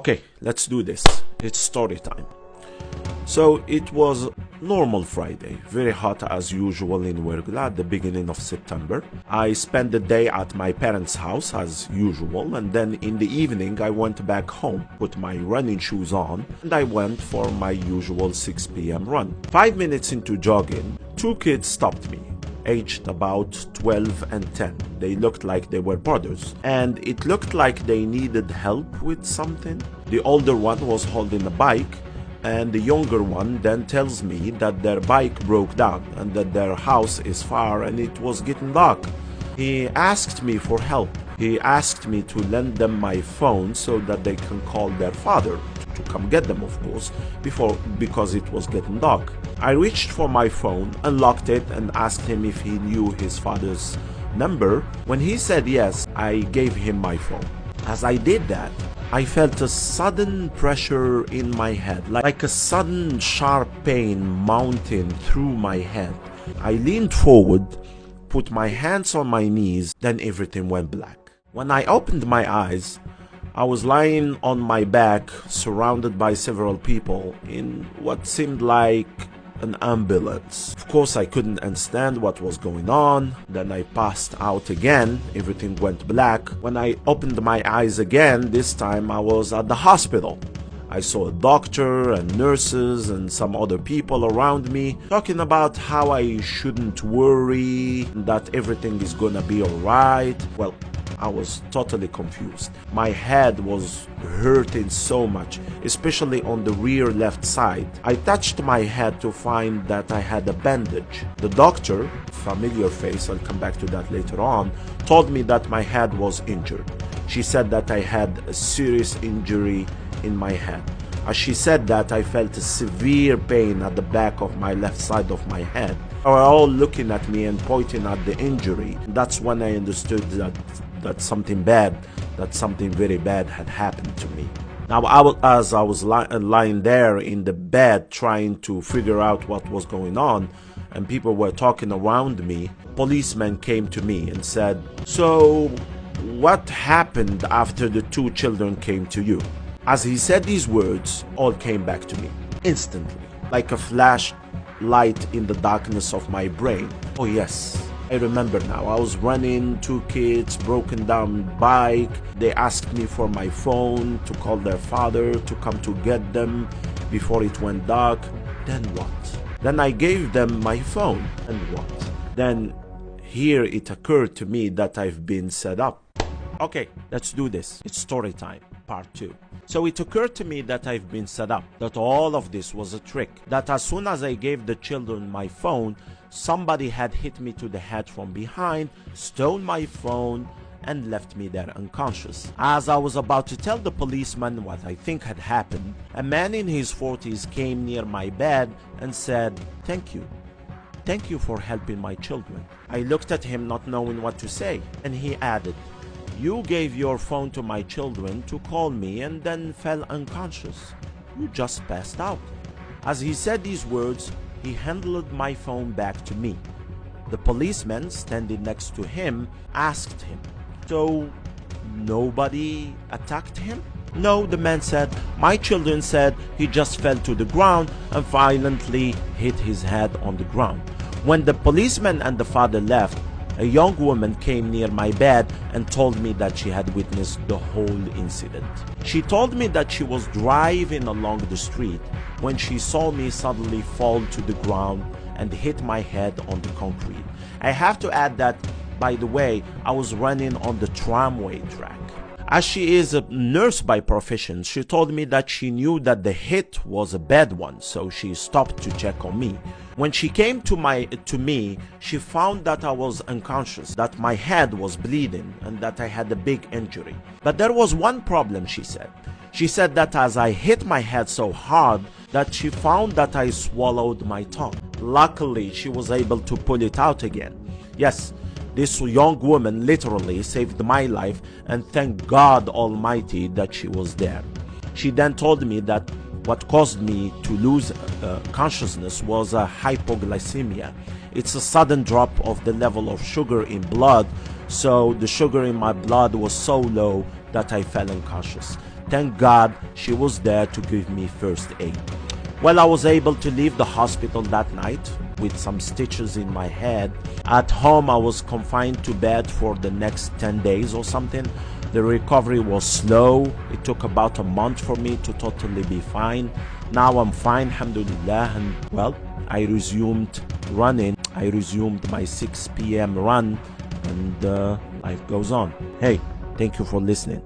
Okay, let's do this. It's story time. So it was normal Friday, very hot as usual in Wergla at the beginning of September. I spent the day at my parents' house as usual, and then in the evening I went back home, put my running shoes on, and I went for my usual 6 p.m. run. 5 minutes into jogging, two kids stopped me, aged about 12 and 10. They looked like they were brothers, and it looked like they needed help with something. The older one was holding a bike, and the younger one then tells me that their bike broke down and that their house is far and it was getting dark. He asked me for help. He asked me to lend them my phone so that they can call their father to come get them, of course, because it was getting dark. I reached for my phone, unlocked it, and asked him if he knew his father's number. When he said yes, I gave him my phone. As I did that, I felt a sudden pressure in my head, like a sudden sharp pain mounting through my head. I leaned forward, put my hands on my knees, then everything went black. When I opened my eyes, I was lying on my back, surrounded by several people in what seemed like an ambulance. Of course, I couldn't understand what was going on. Then I passed out again. Everything went black. When I opened my eyes again, this time I was at the hospital. I saw a doctor and nurses and some other people around me talking about how I shouldn't worry, that everything is gonna be alright. Well, I was totally confused. My head was hurting so much, especially on the rear left side. I touched my head to find that I had a bandage. The doctor, familiar face, I'll come back to that later on, told me that my head was injured. She said that I had a serious injury in my head. As she said that, I felt a severe pain at the back of my left side of my head. They were all looking at me and pointing at the injury. That's when I understood that something very bad had happened to me. Now, as I was lying there in the bed trying to figure out what was going on, and people were talking around me, policemen came to me and said, "So, what happened after the two children came to you?" As he said these words, all came back to me instantly, like a flash light in the darkness of my brain. Oh yes, I remember now. I was running, two kids, broken down bike. They asked me for my phone to call their father to come to get them before it went dark. Then what? Then I gave them my phone. And what? Then here it occurred to me that I've been set up. Okay, let's do this. It's story time, part 2. So it occurred to me that I've been set up, that all of this was a trick, that as soon as I gave the children my phone, somebody had hit me to the head from behind, stole my phone, and left me there unconscious. As I was about to tell the policeman what I think had happened, a man in his 40s came near my bed and said, "Thank you. Thank you for helping my children." I looked at him not knowing what to say, and he added, "You gave your phone to my children to call me and then fell unconscious. You just passed out." As he said these words, he handed my phone back to me. The policeman standing next to him asked him, "So nobody attacked him?" "No," the man said. "My children said he just fell to the ground and violently hit his head on the ground." When the policeman and the father left, a young woman came near my bed and told me that she had witnessed the whole incident. She told me that she was driving along the street when she saw me suddenly fall to the ground and hit my head on the concrete. I have to add that, by the way, I was running on the tramway track. As she is a nurse by profession, she told me that she knew that the hit was a bad one, so she stopped to check on me. When she came to me, she found that I was unconscious, that my head was bleeding, and that I had a big injury. But there was one problem, she said. She said that as I hit my head so hard, that she found that I swallowed my tongue. Luckily, she was able to pull it out again. Yes, this young woman literally saved my life, and thank God Almighty that she was there. She then told me that what caused me to lose consciousness was a hypoglycemia. It's a sudden drop of the level of sugar in blood, so the sugar in my blood was so low that I fell unconscious. Thank God she was there to give me first aid. Well, I was able to leave the hospital that night with some stitches in my head. At home, I was confined to bed for the next 10 days or something. The recovery was slow. It took about a month for me to totally be fine. Now I'm fine, alhamdulillah, and well, I resumed running. I resumed my 6 p.m. run, and life goes on. Hey, thank you for listening.